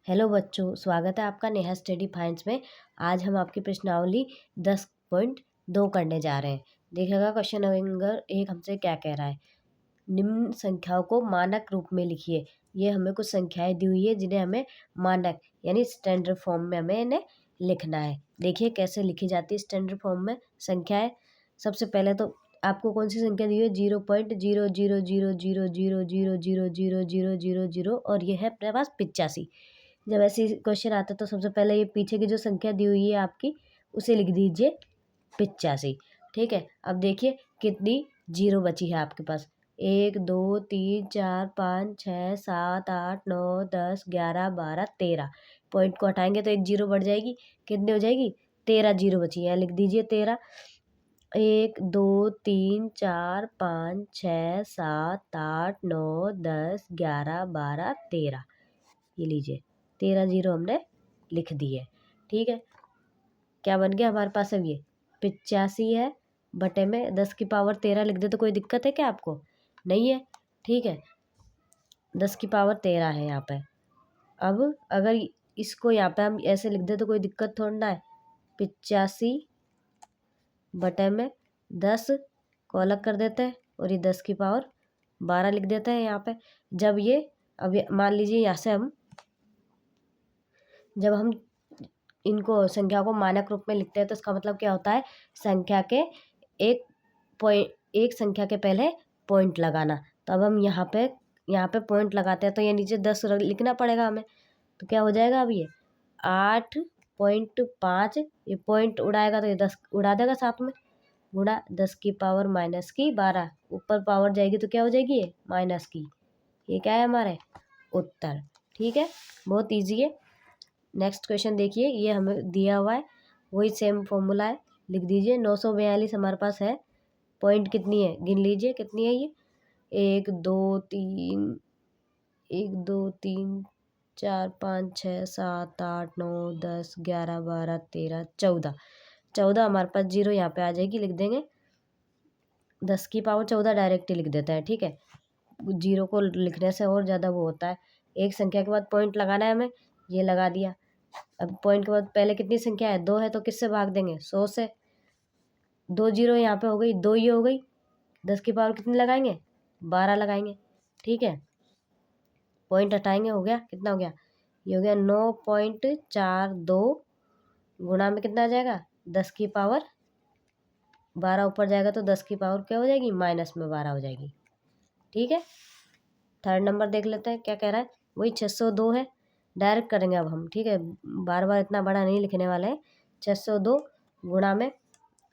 Hello बच्चों, स्वागत है आपका नेहा स्टडी फाइंड्स में। आज हम आपकी प्रश्नावली 10.2 करने जा रहे हैं। देखिएगा क्वेश्चन नंबर 1 हमसे क्या कह रहा है। निम्न संख्याओं को मानक रूप में लिखिए। ये हमें कुछ संख्याएं दी हुई है जिन्हें हमें मानक यानी स्टैंडर्ड फॉर्म में हमें इन्हें लिखना है। देखिए कैसे लिखी जाती है स्टैंडर्ड फॉर्म में संख्याएं। सबसे पहले तो आपको कौन सी संख्या दी हुई है 0.000000000000 और ये है अपने पास 85। जब ऐसे क्वेश्चन आता है तो सबसे पहले ये पीछे की जो संख्या दी हुई है आपकी उसे लिख दीजिए 85। ठीक है, अब देखिए कितनी जीरो बची है आपके पास। 1 2 3 4 5 6 7 8 9 10 11 12 13। पॉइंट को हटाएंगे तो एक जीरो बढ़ जाएगी। कितनी हो जाएगी? 13 जीरो बची है, लिख दीजिए 13। 1 2 3 4 5 6 7 8 9 10 11 12 13। ये लीजिए 13 जीरो हमने लिख दिए। ठीक है, क्या बन गया हमारे पास? अब ये 85 है बटे में 10 की पावर 13 लिख दे तो कोई दिक्कत है क्या आपको? नहीं है। ठीक है, 10 की पावर 13 है यहाँ पे। अब अगर इसको यहाँ पे हम ऐसे लिख दे तो कोई दिक्कत थोड़ा ना है। 85 बटे में 10 को अलग कर देते हैं और ये 10 की पावर 12 लिख देते हैं यहाँ पे। जब ये अब मान लीजिए यहाँ से जब हम इनको संख्या को मानक रूप में लिखते हैं तो इसका मतलब क्या होता है? संख्या के एक संख्या के पहले पॉइंट लगाना। तो अब हम यहाँ पे पॉइंट लगाते हैं तो ये नीचे 10 लिखना पड़ेगा हमें। तो क्या हो जाएगा? अब ये 8.5 ये पॉइंट उड़ाएगा तो ये 10 उड़ा देगा साथ में। गुणा 10 की पावर माइनस की 12, ऊपर पावर जाएगी तो क्या हो जाएगी? ये माइनस की। ये क्या है हमारे उत्तर। ठीक है, बहुत ईजी है। नेक्स्ट क्वेश्चन देखिए, ये हमें दिया हुआ है वही सेम फॉर्मूला है, लिख दीजिए। 942 हमारे पास है। पॉइंट कितनी है गिन लीजिए, कितनी है ये? 1 2 3 1 2 3 4 5 6 7 8 9 10 11 12 13 14 हमारे पास जीरो यहाँ पे आ जाएगी, लिख देंगे 10 की पावर 14 डायरेक्ट ही लिख देते हैं। ठीक है, जीरो को लिखने से और ज़्यादा वो होता है। एक संख्या के बाद पॉइंट लगाना है हमें, ये लगा दिया। अब पॉइंट के बाद पहले कितनी संख्या है? 2 है तो किससे भाग देंगे? 100 से। 2 जीरो यहाँ पे हो गई, 2 ये हो गई। 10 की पावर कितनी लगाएंगे? 12 लगाएंगे। ठीक है, पॉइंट हटाएंगे, हो गया कितना हो गया? ये हो गया 9.42 गुणा में कितना आ जाएगा? 10 की पावर 12 ऊपर जाएगा तो 10 की पावर क्या हो जाएगी? माइनस में 12 हो जाएगी। ठीक है, थर्ड नंबर देख लेते हैं क्या कह रहा है। वही 602 है, डायरेक्ट करेंगे अब हम। ठीक है, बार बार इतना बड़ा नहीं लिखने वाले हैं। 602 गुणा में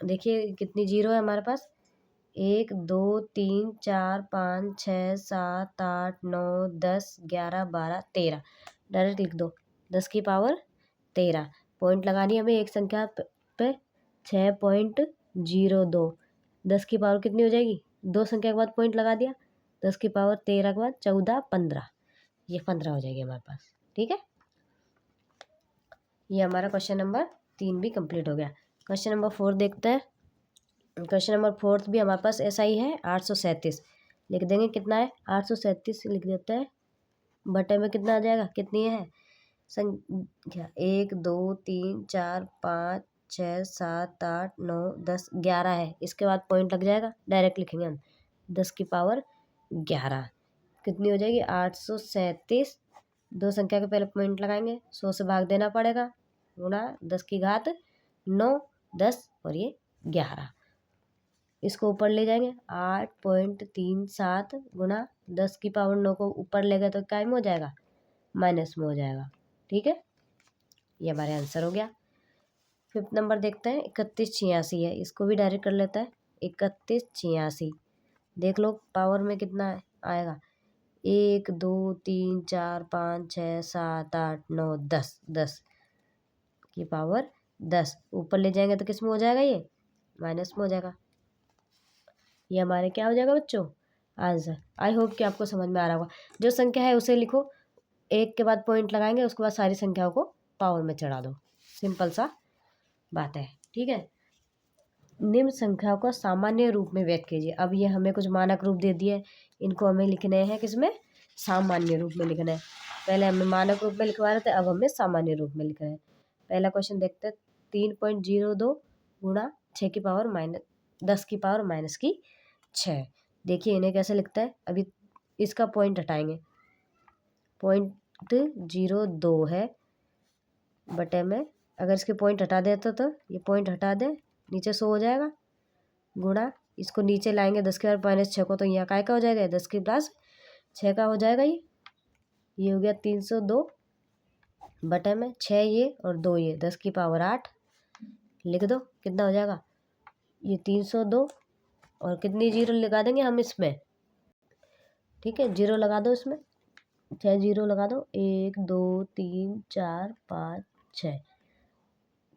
देखिए कितनी जीरो है हमारे पास? 1 2 3 4 5 6 7 8 9 10 11 12 13। डायरेक्ट लिख दो 10 की पावर 13। पॉइंट लगानी हमें एक संख्या पे 6.02। 10 की पावर कितनी हो जाएगी? 2 संख्या के बाद पॉइंट लगा दिया। 10 की पावर 13 के बाद 14 15, ये 15 हो जाएगी हमारे पास। ठीक है, ये हमारा क्वेश्चन नंबर 3 भी कंप्लीट हो गया। क्वेश्चन नंबर 4 देखते हैं। क्वेश्चन नंबर 4 भी हमारे पास ऐसा ही है, 837 लिख देंगे। कितना है? 837 लिख देते हैं। बटे में कितना आ जाएगा? कितनी है संख्या? 1 2 3 4 5 6 7 8 9 10 11 है। इसके बाद पॉइंट लग जाएगा, डायरेक्ट लिखेंगे हम 10 की पावर 11। कितनी हो जाएगी? 837। 2 संख्या के पहले पॉइंट लगाएंगे, 100 से भाग देना पड़ेगा। गुणा 10 की घात 9 10 और ये 11। इसको ऊपर ले जाएंगे 8.37 गुणा 10 की पावर 9 को ऊपर ले गए तो क्या में हो जाएगा? माइनस में हो जाएगा। ठीक है, ये हमारे आंसर हो गया। 5th नंबर देखते हैं, 3186 है। इसको भी डायरेक्ट कर लेता है। 3186 देख लो पावर में कितना आएगा? 1 2 3 4 5 6 7 8 9 10 10 की पावर 10 ऊपर ले जाएंगे तो किस में हो जाएगा? ये माइनस में हो जाएगा। ये हमारे क्या हो जाएगा बच्चों? आंसर। आई होप कि आपको समझ में आ रहा होगा। जो संख्या है उसे लिखो, एक के बाद पॉइंट लगाएंगे, उसके बाद सारी संख्याओं को पावर में चढ़ा दो। सिंपल सा बात है। ठीक है, निम्न संख्याओं को सामान्य रूप में व्यक्त कीजिए। अब ये हमें कुछ मानक रूप दे दिए, इनको हमें लिखने हैं किसमें? सामान्य रूप में लिखना है। पहले हमें मानक रूप में लिखवा रहे थे, अब हमें सामान्य रूप में लिख रहे हैं। पहला क्वेश्चन देखते हैं। 3.02 गुणा 6 की पावर माइनस 10 की पावर माइनस की 6। देखिए इन्हें कैसे लिखता है। अभी इसका पॉइंट हटाएंगे, 0.02 है बटे में, अगर इसके पॉइंट हटा देते तो ये पॉइंट हटा दें, नीचे 100 हो जाएगा, गुणा इसको नीचे लाएंगे 10 की पावर माइनस 6 को, तो यहाँ काय का हो जाएगा, 10 की प्लस 6 का हो जाएगा। ये हो गया 302 बटे में 6 ये और 2 ये, 10 की पावर 8 लिख दो। कितना हो जाएगा, ये 302 और कितनी जीरो लगा देंगे हम इसमें, ठीक है, जीरो लगा दो इसमें, 6 जीरो लगा दो, 1 2 3 4 5 6,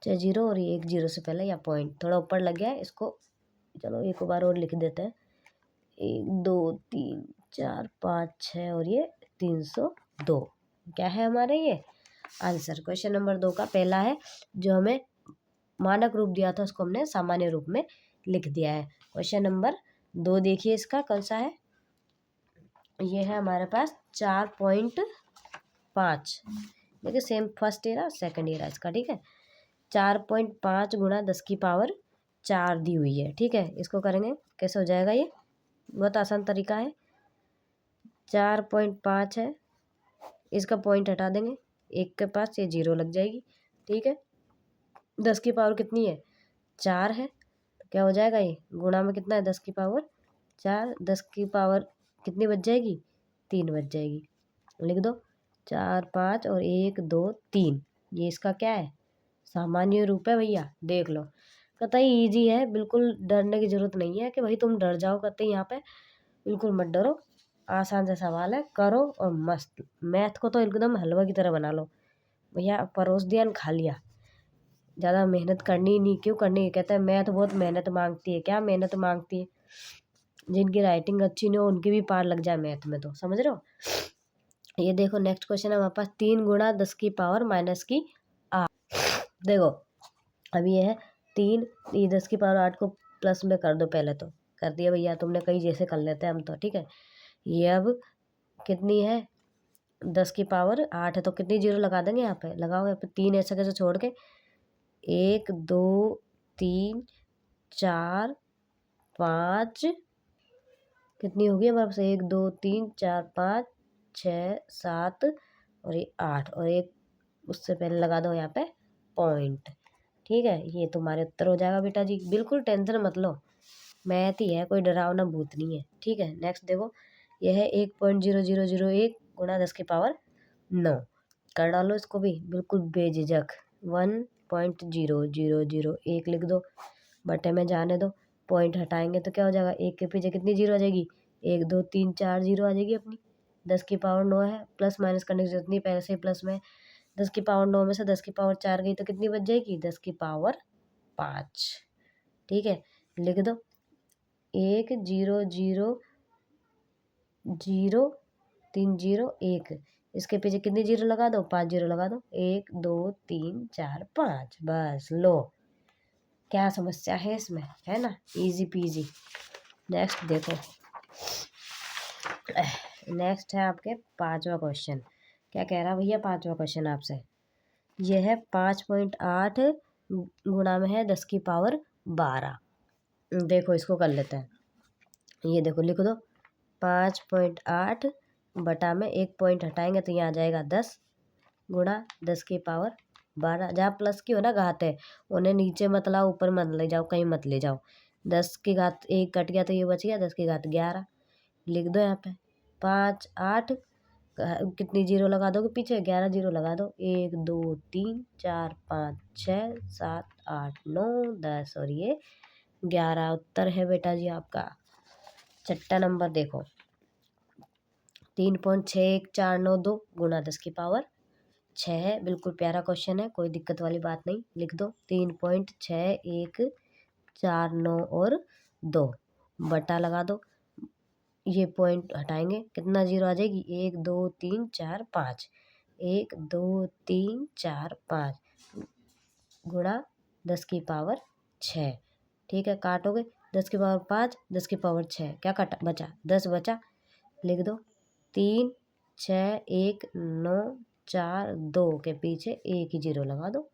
6 जीरो और ये 1 जीरो से पहले या पॉइंट थोड़ा ऊपर लग गया है, इसको चलो एक बार और लिख देते हैं। 1 2 3 4 5 6 और ये 302 क्या है हमारे ये आंसर। क्वेश्चन नंबर 2 का पहला है, जो हमें मानक रूप दिया था उसको हमने सामान्य रूप में लिख दिया है। क्वेश्चन नंबर 2 देखिए इसका कौन सा है। ये है हमारे पास 4.5, देखिए same first year second year इसका, ठीक है। 4.5 गुणा 10 की पावर 4 दी हुई है, ठीक है। इसको करेंगे कैसे हो जाएगा, ये बहुत आसान तरीका है। 4.5 है, इसका पॉइंट हटा देंगे, एक के पास ये जीरो लग जाएगी, ठीक है। 10 की पावर कितनी है, 4 है, तो क्या हो जाएगा, ये गुणा में कितना है 10 की पावर 4, 10 की पावर कितनी बच जाएगी, 3 बच जाएगी, लिख दो। 4 5 और 1 2 3, ये इसका क्या है, सामान्य रूप है भैया, देख लो। कतई इजी है, बिल्कुल डरने की जरूरत नहीं है कि भाई तुम डर जाओ, कतई यहाँ पे बिल्कुल मत डरो, आसान सा सवाल है, करो और मस्त। मैथ को तो एकदम हलवा की तरह बना लो भैया, परोस दिया खा लिया, ज़्यादा मेहनत करनी नहीं, क्यों करनी है, कहते हैं मैथ बहुत मेहनत मांगती है, क्या मेहनत मांगती है, जिनकी राइटिंग अच्छी नहीं हो उनकी भी पार लग जाए मैथ में, तो समझ रहे हो। ये देखो नेक्स्ट क्वेश्चन है हमारे पास, 3 गुणा 10 की पावर माइनस की 8। देखो अब ये है 3, ये 10 की पावर 8 को प्लस में कर दो, पहले तो कर दिया भैया तुमने, कई जैसे कर लेते हैं हम तो, ठीक है। ये अब कितनी है, 10 की पावर 8 है, तो कितनी जीरो लगा देंगे यहाँ पे, लगाओ यहाँ पे 3 ऐसे कैसे छोड़ के, 1 2 3 4 5, कितनी होगी हमारे पास, 1 2 3 4 5 6 7 और ये 8, और एक उससे पहले लगा दो यहाँ पे पॉइंट, ठीक है। ये तुम्हारे उत्तर हो जाएगा बेटा जी, बिल्कुल टेंशन मत लो, मैथ ही है, कोई डरावना भूत नहीं है, ठीक है। नेक्स्ट देखो, यह है 1.0001 गुणा 10 की पावर 9, कर डालो इसको भी बिल्कुल बेझिझक, 1.0001 लिख दो, बटे में जाने दो, पॉइंट हटाएंगे तो क्या हो जाएगा, एक के पीछे कितनी जीरो आ जाएगी, 1 2 3 4 जीरो आ जाएगी अपनी। 10 की पावर 9 है, प्लस माइनस करने की जरूरत नहीं, पहले से ही प्लस में। 10 की पावर 9 में से 10 की पावर 4 गई तो कितनी बच जाएगी, 10 की पावर 5, ठीक है। लिख दो 1 0 0 0 3 0 1, इसके पीछे कितनी जीरो लगा दो, 5 जीरो लगा दो, 1 2 3 4 5, बस लो, क्या समस्या है इसमें, है ना, इजी पीजी। नेक्स्ट देखो, नेक्स्ट है आपके 5वां क्वेश्चन, क्या कह रहा भैया 5वां क्वेश्चन आपसे, यह है 5.8 गुणा में है 10 की पावर 12। देखो इसको कर लेते हैं, ये देखो लिख दो 5.8 बटा में एक पॉइंट हटाएंगे तो यहाँ आ जाएगा 10 गुणा 10 की पावर 12, जहाँ प्लस की हो ना घात है उन्हें नीचे मत लाओ, ऊपर मत ले जाओ, कहीं मत ले जाओ, 10 की घात 1 कट गया तो ये बच गया 10 की घात 11, लिख दो यहाँ पे 5 8, कितनी जीरो लगा दोगे पीछे, 11 जीरो लगा दो, 1 2 3 4 5 6 7 8 9 10 और ये 11 उत्तर है बेटा जी आपका। छठा नंबर देखो, 3.61492 गुणा 10 की पावर 6 है, बिल्कुल प्यारा क्वेश्चन है, कोई दिक्कत वाली बात नहीं, लिख दो 3.6149 और 2 बटा लगा दो, ये पॉइंट हटाएंगे कितना जीरो आ जाएगी, 1 2 3 4 5, 1 2 3 4 5 गुणा 10 की पावर 6, ठीक है। काटोगे 10 की पावर 5 10 की पावर 6, क्या कटा बचा, 10 बचा, लिख दो 3 6 1 9 4 2 के पीछे एक ही जीरो लगा दो,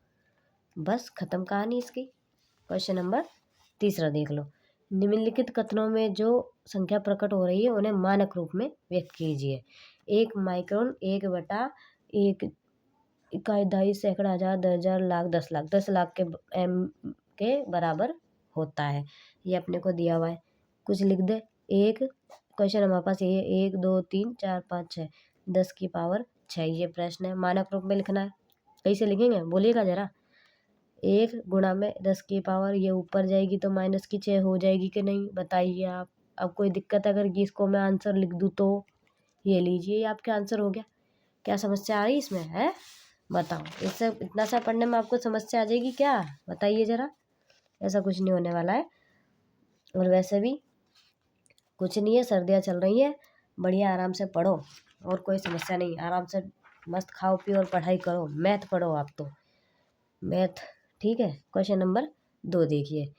बस खत्म कहानी इसकी। क्वेश्चन नंबर 3 देख लो। निम्नलिखित कथनों में जो संख्या प्रकट हो रही है उन्हें मानक रूप में व्यक्त कीजिए। 1 माइक्रोन 1/1 इकाई, दहाई, सैकड़ा, हजार, 10,000, लाख, 10 लाख, 10 लाख के एम के बराबर होता है। ये अपने को दिया हुआ है, कुछ लिख दे। एक क्वेश्चन हमारे पास ये 1 2 3 4 5 6 10⁻6 ये प्रश्न है, मानक रूप में लिखना है। कैसे लिखेंगे बोलिएगा जरा। 1 गुणा में 10 ये ऊपर जाएगी तो -6 हो जाएगी कि नहीं बताइए आप। अब कोई दिक्कत अगर इसको मैं आंसर लिख दूँ तो ये लीजिए, ये आपका आंसर हो गया। क्या समस्या आ रही इसमें है बताओ। इससे इतना सा पढ़ने में आपको समस्या आ जाएगी क्या, बताइए जरा। ऐसा कुछ नहीं होने वाला है, और वैसे भी कुछ नहीं है, सर्दियाँ चल रही हैं, बढ़िया आराम से पढ़ो, और कोई समस्या नहीं, आराम से मस्त खाओ पियो और पढ़ाई करो। मैथ पढ़ो आप तो, मैथ। ठीक है, क्वेश्चन नंबर 2 देखिए।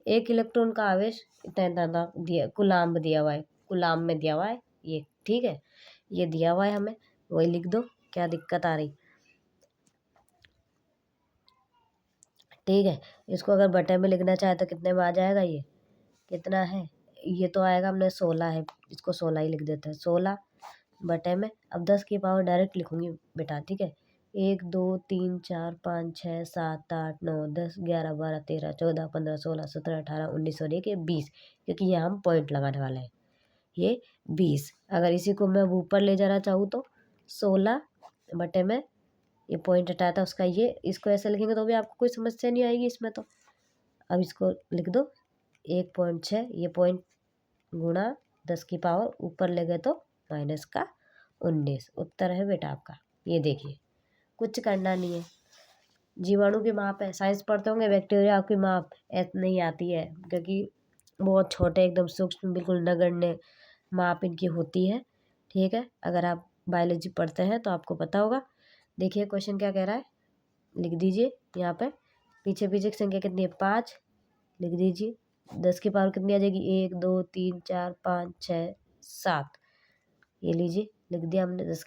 एक इलेक्ट्रॉन का आवेश इतना दिया, कूलाम्ब दिया हुआ है, कूलाम्ब में दिया हुआ है ये। ठीक है, ये दिया हुआ है हमें, वही लिख दो, क्या दिक्कत आ रही। ठीक है, इसको अगर बटे में लिखना चाहे तो कितने में आ जाएगा, ये कितना है, ये तो आएगा हमने 16 है, इसको 16 ही लिख देते हैं, 16 बटे में। अब 10 डायरेक्ट लिखूंगी बेटा। ठीक है, 1 2 3 4 5 6 7 8 9 10 11 12 13 14 15 16 17 18 19 और 1 20, क्योंकि यहाँ हम पॉइंट लगाने वाले हैं। ये 20, अगर इसी को मैं ऊपर ले जाना चाहूँ तो 16 बटे में, ये पॉइंट हटाया था उसका, ये इसको ऐसे लिखेंगे तो भी आपको कोई समस्या नहीं आएगी इसमें तो। अब इसको लिख दो 1.6, ये पॉइंट गुणा 10 ऊपर ले गए तो -19 उत्तर है बेटा आपका। ये देखिए, कुछ करना नहीं है, जीवाणु की माप है, साइंस पढ़ते होंगे, बैक्टीरिया की माप नहीं आती है, क्योंकि बहुत छोटे एकदम सूक्ष्म बिल्कुल नगण्य माप इनकी होती है। ठीक है, अगर आप बायोलॉजी पढ़ते हैं तो आपको पता होगा। देखिए क्वेश्चन क्या कह रहा है, लिख दीजिए यहाँ पे। पीछे पीछे की संख्या कितनी है, 5 लिख दीजिए। 10 कितनी आ जाएगी, 1 2 3 4 5 6 7, ये लीजिए लिख दिया हमने 10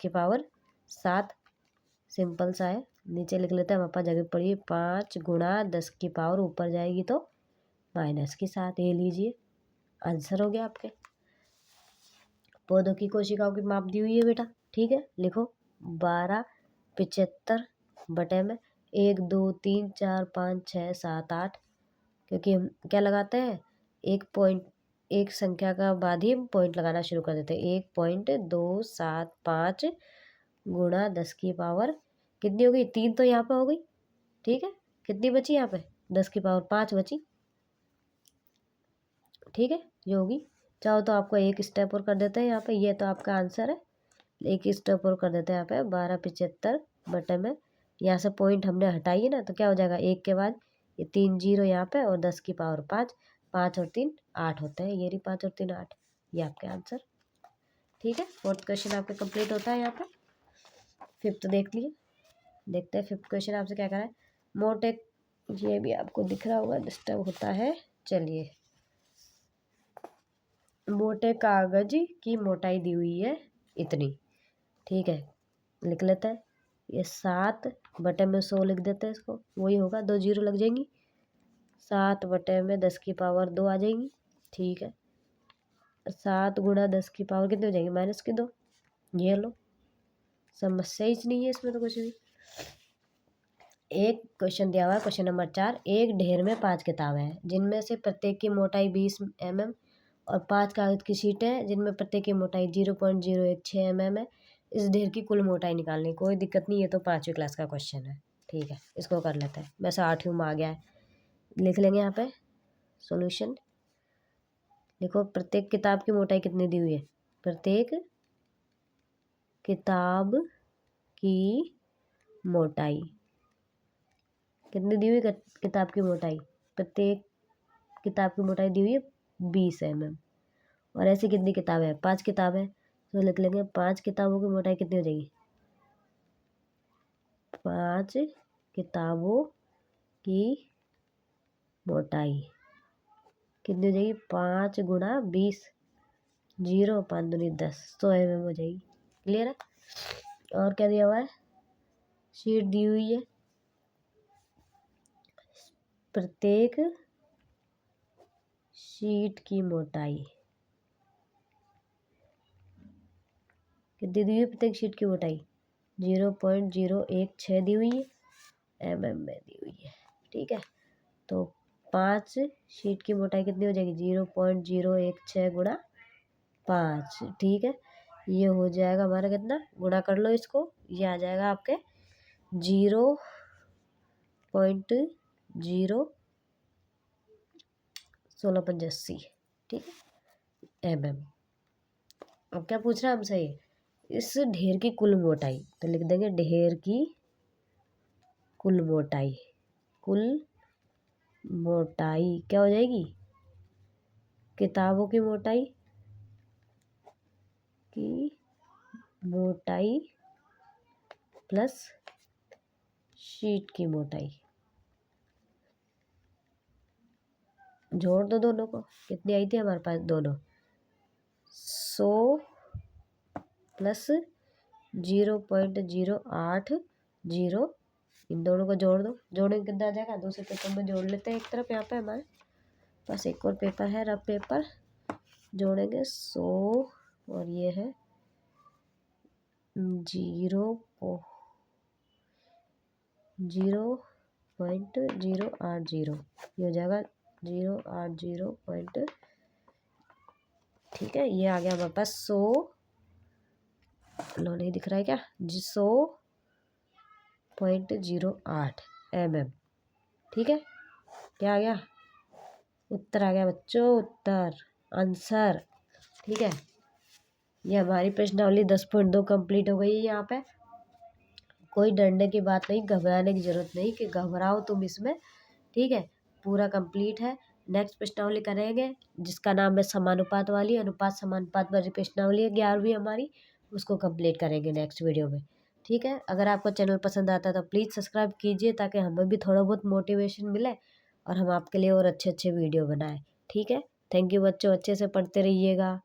7। सिंपल सा है, नीचे लिख लेते हैं, हमारे पास जगह पड़ी है। 5 गुणा 10 ऊपर जाएगी तो -7, ये लीजिए आंसर हो गया आपके। पौधों की कोशिकाओं की माप दी हुई है बेटा। ठीक है, लिखो 1275 बटे में 1 2 3 4 5 6 7 8, क्योंकि हम क्या लगाते हैं, एक पॉइंट, एक संख्या का बाद ही हम पॉइंट लगाना शुरू कर देते हैं। 1.275 गुणा 10 कितनी हो गई, 3 तो यहाँ पे हो गई। ठीक है, कितनी बची यहाँ पे, 10 5 बची। ठीक है, जो होगी, चाहो तो आपको एक स्टेप और कर देते हैं यहाँ पे, ये तो आपका आंसर है। एक स्टेप और कर देते हैं यहाँ पे, 1275 बटे में, यहाँ से पॉइंट हमने हटाई ना तो क्या हो जाएगा, एक के बाद ये 3 जीरो यहाँ पे, और 10 5, 5 और 3 8 होते हैं, ये रही 5 और 3 8, ये आपके आंसर। ठीक है, 4th क्वेश्चन आपके कंप्लीट होता है यहाँ पे। 5th देख लिए, देखते हैं 5th क्वेश्चन आपसे क्या करा है। मोटे, ये भी आपको दिख रहा होगा, डिस्टर्ब होता है, चलिए। मोटे कागज की मोटाई दी हुई है इतनी। ठीक है, लिख लेते हैं, ये 7 बटे में 100 लिख देते हैं इसको, वही होगा, 2 जीरो लग जाएंगी। 7 बटे में 10 2 आ जाएंगी। ठीक है, 7 गुणा 10 कितनी हो जाएगी, -2, ये लो, समस्या ही नहीं है इसमें तो कुछ भी। एक क्वेश्चन दिया हुआ है, क्वेश्चन नंबर 4। एक ढेर में 5 किताबें हैं जिनमें से प्रत्येक की मोटाई 20 mm और 5 कागज की शीटें हैं जिनमें प्रत्येक की मोटाई 0.016 mm है। इस ढेर की कुल मोटाई निकालनी, कोई दिक्कत नहीं, ये तो 5वीं क्लास का क्वेश्चन है। ठीक है, इसको कर लेते हैं, वैसे 8वीं में आ गया है, लिख लेंगे यहाँ पे सॉल्यूशन। देखो प्रत्येक किताब की मोटाई कितनी दी हुई है, प्रत्येक किताब की मोटाई कितनी दी हुई, किताब की मोटाई, प्रत्येक किताब की मोटाई दी हुई है 20 mm। और ऐसी कितनी किताबें हैं, 5 किताबें, तो लिख लेंगे 5 किताबों की मोटाई कितनी हो जाएगी, 5 किताबों की मोटाई कितनी हो जाएगी, 5 गुणा 20, 0 5 दूनी 10, 100 mm हो जाएगी। क्लियर है, और क्या दिया हुआ है, शीट दी हुई है, प्रत्येक शीट की मोटाई कितनी दी हुई है, प्रत्येक शीट की मोटाई 0.016 दी हुई है, mm में दी हुई है। ठीक है, तो 5 शीट की मोटाई कितनी हो जाएगी, 0.016 गुणा 5। ठीक है, ये हो जाएगा हमारा कितना, गुणा कर लो इसको, ये आ जाएगा आपके 0.01685। ठीक है, mm। अब क्या पूछ रहा है हमसे, ये इस ढेर की कुल मोटाई, तो लिख देंगे ढेर की कुल मोटाई। कुल मोटाई क्या हो जाएगी, किताबों की मोटाई प्लस शीट की मोटाई, जोड़ दो दोनों को, कितनी आई थी हमारे पास दोनों, 100 प्लस 0.080, इन दोनों को जोड़ दो, जोड़ेंगे कितना आ जाएगा, दूसरे पेपर में जोड़ लेते हैं एक तरफ, यहाँ पे हमारे पास एक और पेपर है, रफ पेपर, जोड़ेंगे 100 और ये है 0.080, ये हो जाएगा 0.80 ठीक है, ये आ गया हमारे पास 100, लो नहीं दिख रहा है क्या, 100.08 mm। ठीक है, क्या आ गया, उत्तर आ गया बच्चों, उत्तर, आंसर। ठीक है, ये हमारी प्रश्नावली 10.2 कंप्लीट हो गई है। यहाँ पे कोई डरने की बात नहीं, घबराने की जरूरत नहीं कि घबराओ तुम इसमें। ठीक है, पूरा कंप्लीट है। नेक्स्ट प्रश्नावली करेंगे जिसका नाम है समानुपात वाली, अनुपात समानुपात वाली प्रश्नावली है 11वीं हमारी, उसको कंप्लीट करेंगे नेक्स्ट वीडियो में। ठीक है, अगर आपको चैनल पसंद आता है तो प्लीज़ सब्सक्राइब कीजिए ताकि हमें भी थोड़ा बहुत मोटिवेशन मिले और हम आपके लिए और अच्छे अच्छे वीडियो बनाएं। ठीक है, थैंक यू बच्चों, अच्छे से पढ़ते रहिएगा।